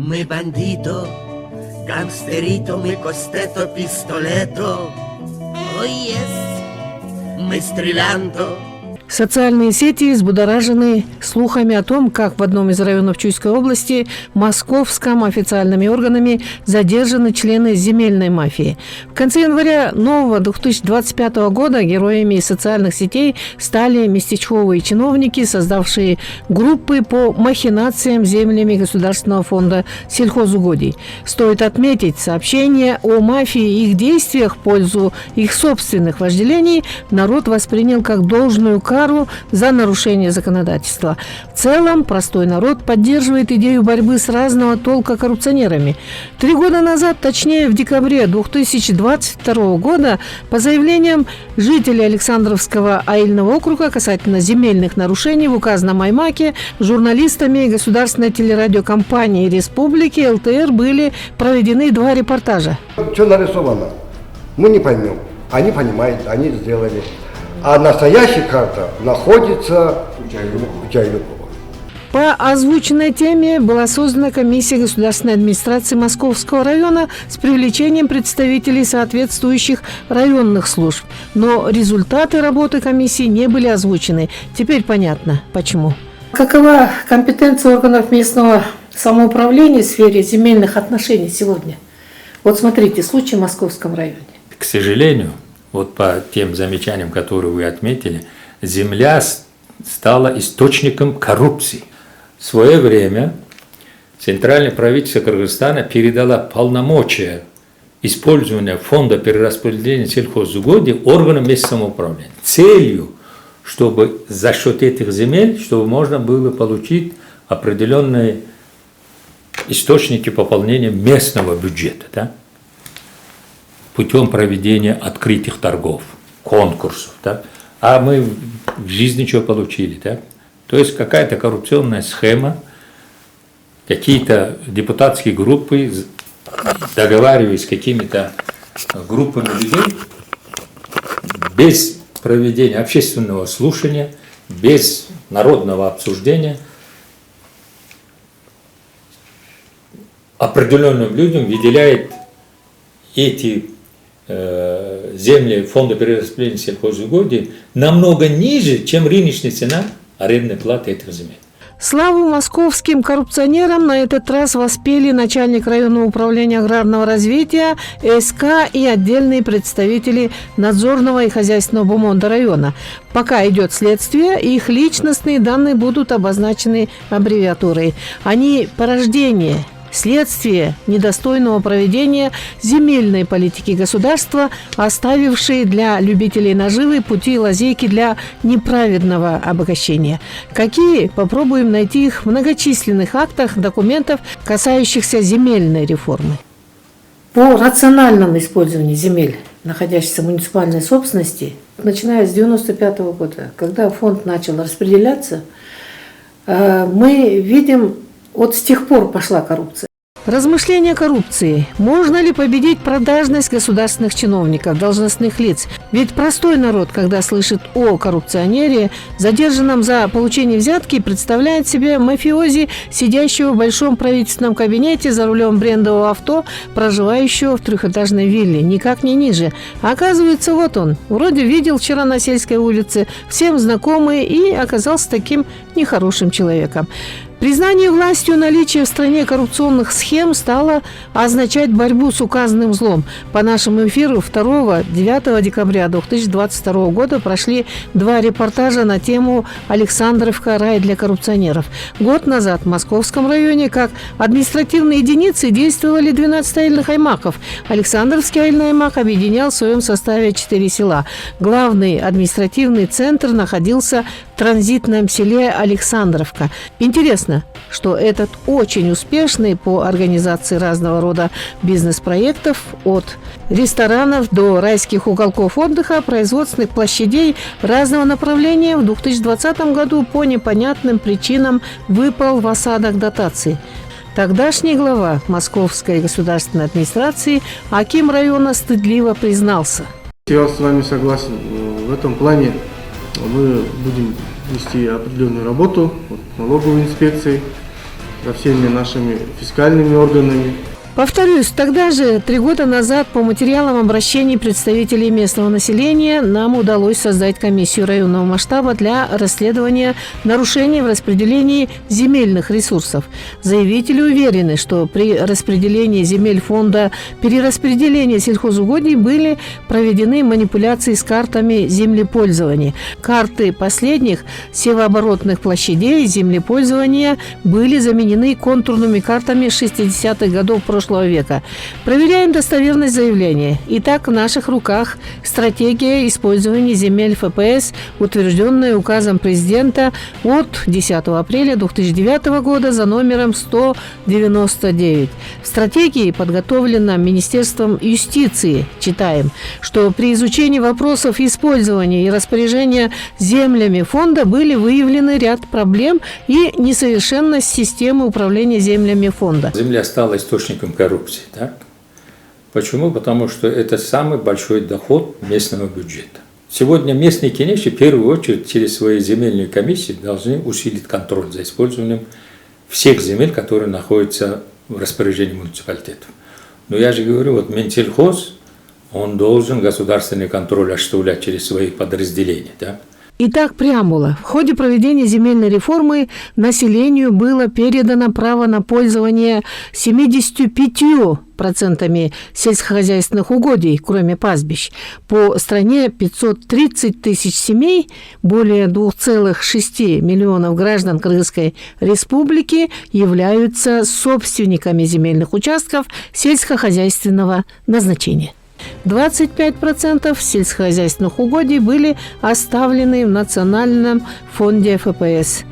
Мы бандито, гангстерито, мы костето, пистолето. Ой, yes, мы стрелянто. Социальные сети взбудоражены слухами о том, как в одном из районов Чуйской области московском официальными органами задержаны члены земельной мафии. В конце января нового 2025 года героями социальных сетей стали местечковые чиновники, создавшие группы по махинациям землями Государственного фонда сельхозугодий. Стоит отметить, сообщения о мафии и их действиях в пользу их собственных вожделений народ воспринял как должную кару за нарушение законодательства. В целом, простой народ поддерживает идею борьбы с разного толка коррупционерами. 3 года назад, точнее в декабре 2022 года, по заявлениям жителей Александровского аильного округа касательно земельных нарушений в указанном аймаке, журналистами государственной телерадиокомпании Республики ЛТР были проведены 2 репортажа. Что нарисовано? Мы не поймем. Они понимают, они сделали. А настоящая карта находится в Чайлюково. По озвученной теме была создана комиссия государственной администрации Московского района с привлечением представителей соответствующих районных служб. Но результаты работы комиссии не были озвучены. Теперь понятно, почему. Какова компетенция органов местного самоуправления в сфере земельных отношений сегодня? Вот смотрите, случай в Московском районе. К сожалению, вот по тем замечаниям, которые вы отметили, земля стала источником коррупции. В свое время Центральное правительство Кыргызстана передало полномочия использования фонда перераспределения сельхозугодий органам местного самоуправления. Целью, чтобы за счет этих земель, чтобы можно было получить определенные источники пополнения местного бюджета, да? Путем проведения открытых торгов, конкурсов. Да? А мы в жизни что получили? Да? То есть какая-то коррупционная схема, какие-то депутатские группы, договариваясь с какими-то группами людей, без проведения общественного слушания, без народного обсуждения, определенным людям выделяет эти земли фонда перераспределения сельхозугодий намного ниже, чем рыночная цена арендной платы этих земель. Славу московским коррупционерам на этот раз воспели начальник районного управления аграрного развития, СК и отдельные представители надзорного и хозяйственного бумонда района. Пока идет следствие, их личностные данные будут обозначены аббревиатурой. Они порождение, следствие недостойного проведения земельной политики государства, оставившие для любителей наживы пути и лазейки для неправедного обогащения. Какие? Попробуем найти их в многочисленных актах документов, касающихся земельной реформы. По рациональному использованию земель, находящихся в муниципальной собственности, начиная с 1995 года, когда фонд начал распределяться, мы видим, вот с тех пор пошла коррупция. Размышления о коррупции. Можно ли победить продажность государственных чиновников, должностных лиц? Ведь простой народ, когда слышит о коррупционере, задержанном за получение взятки, представляет себе мафиози, сидящего в большом правительственном кабинете за рулем брендового авто, проживающего в 3-этажной вилле, никак не ниже. А оказывается, вот он, вроде видел вчера на сельской улице, всем знакомый и оказался таким нехорошим человеком. Признание властью наличия в стране коррупционных схем стало означать борьбу с указанным злом. По нашему эфиру 2-9 декабря 2022 года прошли 2 репортажа на тему «Александровка. Рай для коррупционеров». Год назад в Московском районе как административные единицы действовали 12 аильных аймаков. Александровский аильный аймак объединял в своем составе 4 села. Главный административный центр находился в транзитном селе Александровка. Интересно, что этот очень успешный по организации разного рода бизнес-проектов, от ресторанов до райских уголков отдыха, производственных площадей разного направления, в 2020 году по непонятным причинам выпал в осадок дотаций. Тогдашний глава Московской государственной администрации аким района стыдливо признался. Я с вами согласен. В этом плане мы будем вести определенную работу налоговой инспекции со всеми нашими фискальными органами. Повторюсь, тогда же, 3 года назад, по материалам обращений представителей местного населения, нам удалось создать комиссию районного масштаба для расследования нарушений в распределении земельных ресурсов. Заявители уверены, что при распределении земель фонда перераспределения сельхозугодий были проведены манипуляции с картами землепользования. Карты последних севооборотных площадей землепользования были заменены контурными картами 60-х годов прошлого века. Проверяем достоверность заявления. Итак, в наших руках стратегия использования земель ФПС, утвержденная указом президента от 10 апреля 2009 года за номером 199. В стратегии, подготовлена Министерством юстиции, читаем, что при изучении вопросов использования и распоряжения землями фонда были выявлены ряд проблем и несовершенность системы управления землями фонда. Земля стала источником коррупции, так? Почему? Потому что это самый большой доход местного бюджета. Сегодня местные кинеши в первую очередь через свои земельные комиссии должны усилить контроль за использованием всех земель, которые находятся в распоряжении муниципалитетов. Но я же говорю, вот Минсельхоз, он должен государственный контроль осуществлять через свои подразделения, да? Итак, преамбула. В ходе проведения земельной реформы населению было передано право на пользование 75% сельскохозяйственных угодий, кроме пастбищ. По стране 530 тысяч семей, более 2,6 миллионов граждан Кыргызской республики являются собственниками земельных участков сельскохозяйственного назначения. 25% сельскохозяйственных угодий были оставлены в Национальном фонде ФПС.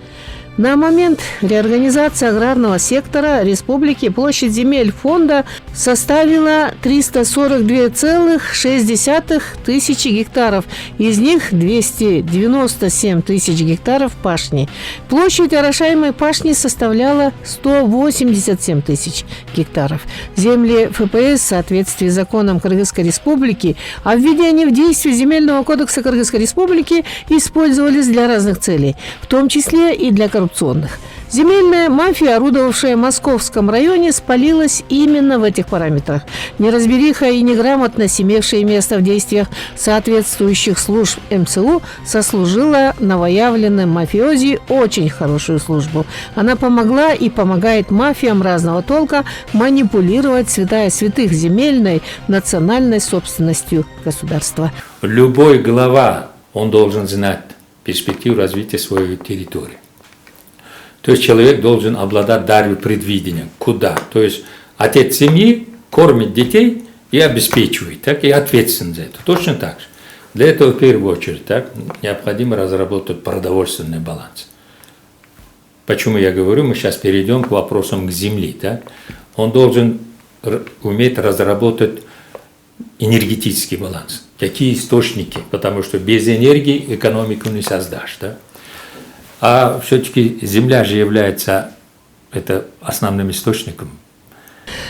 На момент реорганизации аграрного сектора республики площадь земель фонда составила 342,6 тысячи гектаров, из них 297 тысяч гектаров пашни. Площадь орошаемой пашни составляла 187 тысяч гектаров. Земли ФПС в соответствии с законом Кыргызской республики о введении в действие Земельного кодекса Кыргызской республики использовались для разных целей, в том числе и для коррупционных. Земельная мафия, орудовавшая в Московском районе, спалилась именно в этих параметрах. Неразбериха и неграмотность, имевшая место в действиях соответствующих служб МЦУ, сослужила новоявленным мафиози очень хорошую службу. Она помогла и помогает мафиям разного толка манипулировать святая святых земельной национальной собственностью государства. Любой глава, он должен знать перспективу развития своей территории. То есть человек должен обладать даром предвидения. Куда? То есть отец семьи кормит детей и обеспечивает, так, и ответственен за это. Точно так же. Для этого в первую очередь так, необходимо разработать продовольственный баланс. Почему я говорю, мы сейчас перейдем к вопросам к земле. Так? Он должен уметь разработать энергетический баланс. Какие источники? Потому что без энергии экономику не создашь. Да? А все-таки земля же является основным источником.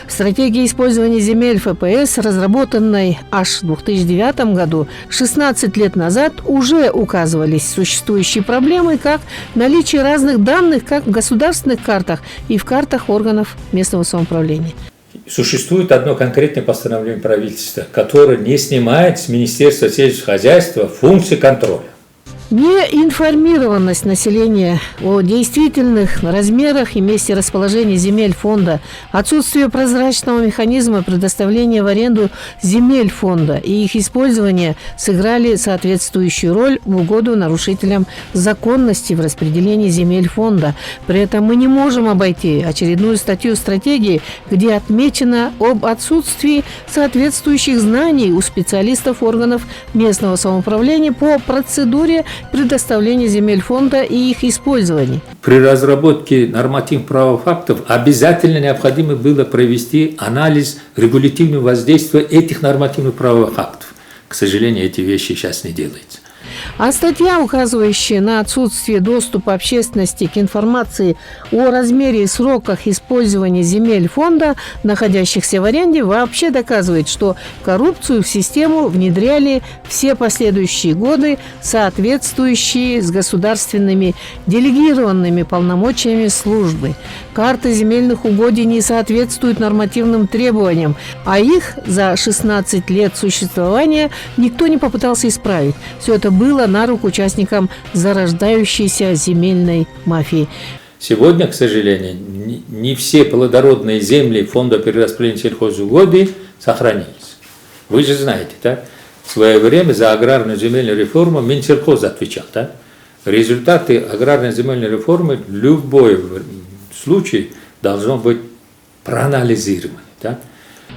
В стратегии использования земель ФПС, разработанной аж в 2009 году, 16 лет назад, уже указывались существующие проблемы, как наличие разных данных как в государственных картах и в картах органов местного самоуправления. Существует одно конкретное постановление правительства, которое не снимает с Министерства сельского хозяйства функции контроля. Неинформированность населения о действительных размерах и месте расположения земель фонда, отсутствие прозрачного механизма предоставления в аренду земель фонда и их использование сыграли соответствующую роль в угоду нарушителям законности в распределении земель фонда. При этом мы не можем обойти очередную статью стратегии, где отмечено об отсутствии соответствующих знаний у специалистов органов местного самоуправления по процедуре предоставления земель фонда и их использования. При разработке нормативных правовых актов обязательно необходимо было провести анализ регулятивного воздействия этих нормативных правовых актов. К сожалению, эти вещи сейчас не делаются. А статья, указывающая на отсутствие доступа общественности к информации о размере и сроках использования земель фонда, находящихся в аренде, вообще доказывает, что коррупцию в систему внедряли все последующие годы, соответствующие с государственными делегированными полномочиями службы. Карта земельных угодий не соответствует нормативным требованиям, а их за 16 лет существования никто не попытался исправить. Все это было на руку участникам зарождающейся земельной мафии. Сегодня, к сожалению, не все плодородные земли фонда перераспределения сельхозугодий сохранились. Вы же знаете, да? В свое время за аграрную земельную реформу Минсельхоз отвечал. Да? Результаты аграрной земельной реформы в любой случае должно быть проанализированы. Да?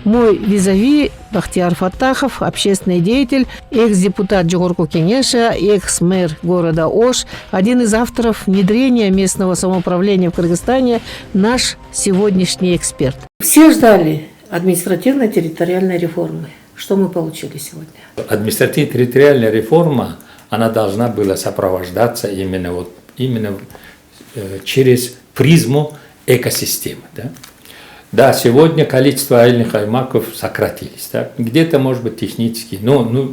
Мой визави Бахтияр Фаттахов, общественный деятель, экс-депутат Джогорку Кенеша, экс-мэр города Ош, один из авторов внедрения местного самоуправления в Кыргызстане, наш сегодняшний эксперт. Все ждали административно-территориальной реформы. Что мы получили сегодня? Административно-территориальная реформа, она должна была сопровождаться именно через призму экосистемы. Да? Да, сегодня количество аильных аймаков сократились. Да? Где-то, может быть, технически, но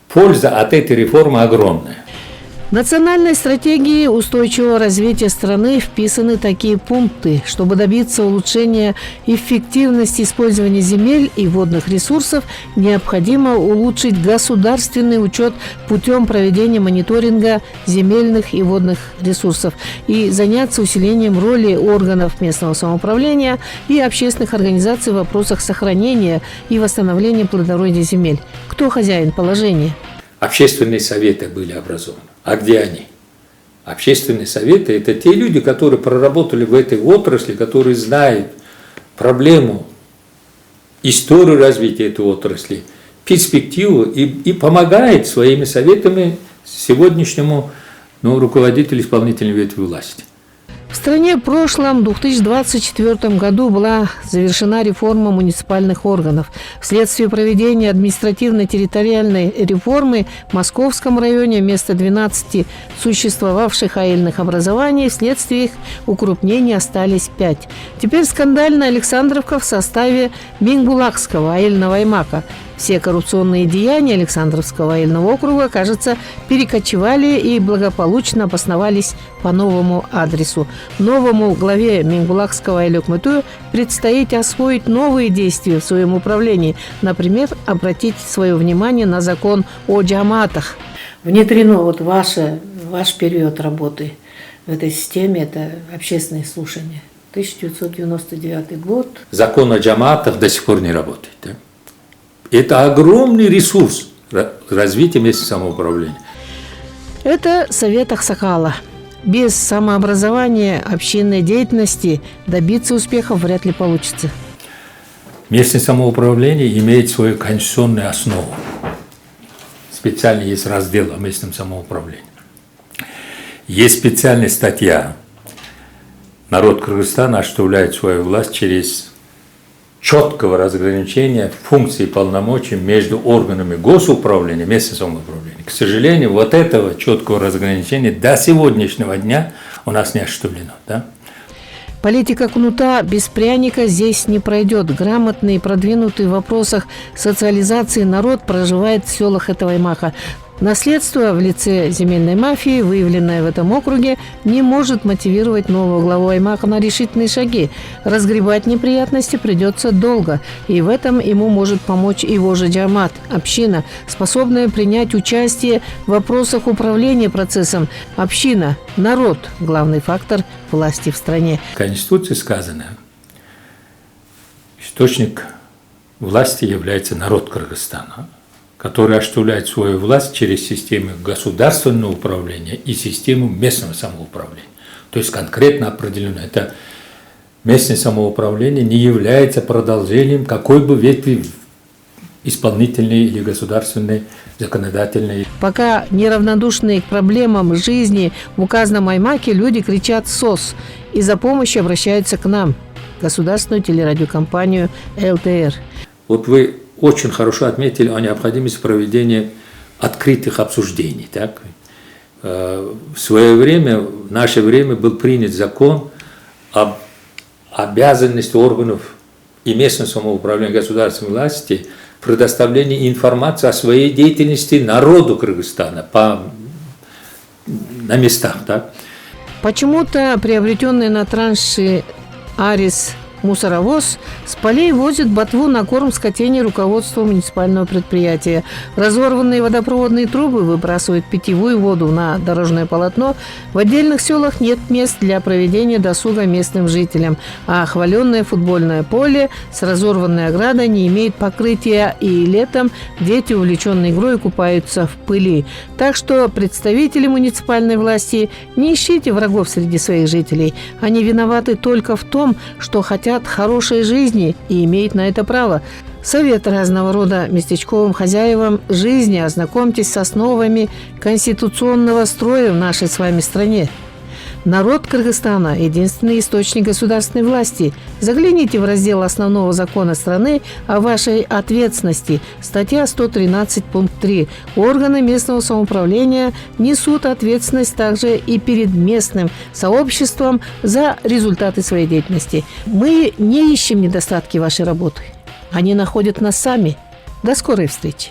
польза от этой реформы огромная. В национальной стратегии устойчивого развития страны вписаны такие пункты. Чтобы добиться улучшения эффективности использования земель и водных ресурсов, необходимо улучшить государственный учет путем проведения мониторинга земельных и водных ресурсов и заняться усилением роли органов местного самоуправления и общественных организаций в вопросах сохранения и восстановления плодородия земель. Кто хозяин положения? Общественные советы были образованы. А где они? Общественные советы – это те люди, которые проработали в этой отрасли, которые знают проблему, историю развития этой отрасли, перспективу и помогают своими советами сегодняшнему руководителю исполнительной ветви власти. В стране в прошлом, 2024 году, была завершена реформа муниципальных органов. Вследствие проведения административно-территориальной реформы в Московском районе вместо 12 существовавших аильных образований вследствие их укрупнения остались 5. Теперь скандальная Александровка в составе Мингулакского аильного аймака. Все коррупционные деяния Александровского аильного округа, кажется, перекочевали и благополучно обосновались по новому адресу. Новому главе Мингулакского айлёкмыту предстоит освоить новые действия в своем управлении. Например, обратить свое внимание на закон о джаматах. Внедрено ваш период работы в этой системе, это общественные слушания. 1999 год. Закон о джаматах до сих пор не работает. Да? Это огромный ресурс развития местного самоуправления. Это совет Аксакала. Без самообразования общинной деятельности добиться успехов вряд ли получится. Местное самоуправление имеет свою конституционную основу. Специально есть раздел о местном самоуправлении. Есть специальная статья. Народ Кыргызстана осуществляет свою власть через четкого разграничения функций и полномочий между органами госуправления и местного самоуправления. К сожалению, вот этого четкого разграничения до сегодняшнего дня у нас не осуществлено. Да? Политика кнута без пряника здесь не пройдет. Грамотный и продвинутый в вопросах социализации народ проживает в селах этого аймака. Наследство в лице земельной мафии, выявленное в этом округе, не может мотивировать нового главу аймака на решительные шаги. Разгребать неприятности придется долго, и в этом ему может помочь его же джамат, община, способная принять участие в вопросах управления процессом. Община, народ – главный фактор власти в стране. В Конституции сказано, источник власти является народ Кыргызстана, который осуществляет свою власть через систему государственного управления и систему местного самоуправления. То есть конкретно определено. Это местное самоуправление не является продолжением какой бы ветви исполнительной или государственной, законодательной. Пока неравнодушные к проблемам жизни в указанном аймаке, люди кричат «СОС» и за помощью обращаются к нам, государственную телерадиокомпанию ЛТР. Вот вы очень хорошо отметили о необходимости проведения открытых обсуждений. Так? В свое время, в наше время был принят закон об обязанности органов и местного самоуправления государственной власти предоставления информации о своей деятельности народу Кыргызстана на местах. Так? Почему-то приобретенный на транше Арис мусоровоз с полей возит ботву на корм скотине руководства муниципального предприятия. Разорванные водопроводные трубы выбрасывают питьевую воду на дорожное полотно. В отдельных селах нет мест для проведения досуга местным жителям, а хваленное футбольное поле с разорванной оградой не имеет покрытия, и летом дети, увлеченные игрой, купаются в пыли. Так что представители муниципальной власти, не ищите врагов среди своих жителей. Они виноваты только в том, что хотят хорошей жизни и имеют на это право. Совет разного рода местечковым хозяевам жизни: ознакомьтесь с основами конституционного строя в нашей с вами стране. Народ Кыргызстана – единственный источник государственной власти. Загляните в раздел основного закона страны о вашей ответственности. Статья 113, пункт 3. Органы местного самоуправления несут ответственность также и перед местным сообществом за результаты своей деятельности. Мы не ищем недостатки вашей работы. Они находят нас сами. До скорой встречи.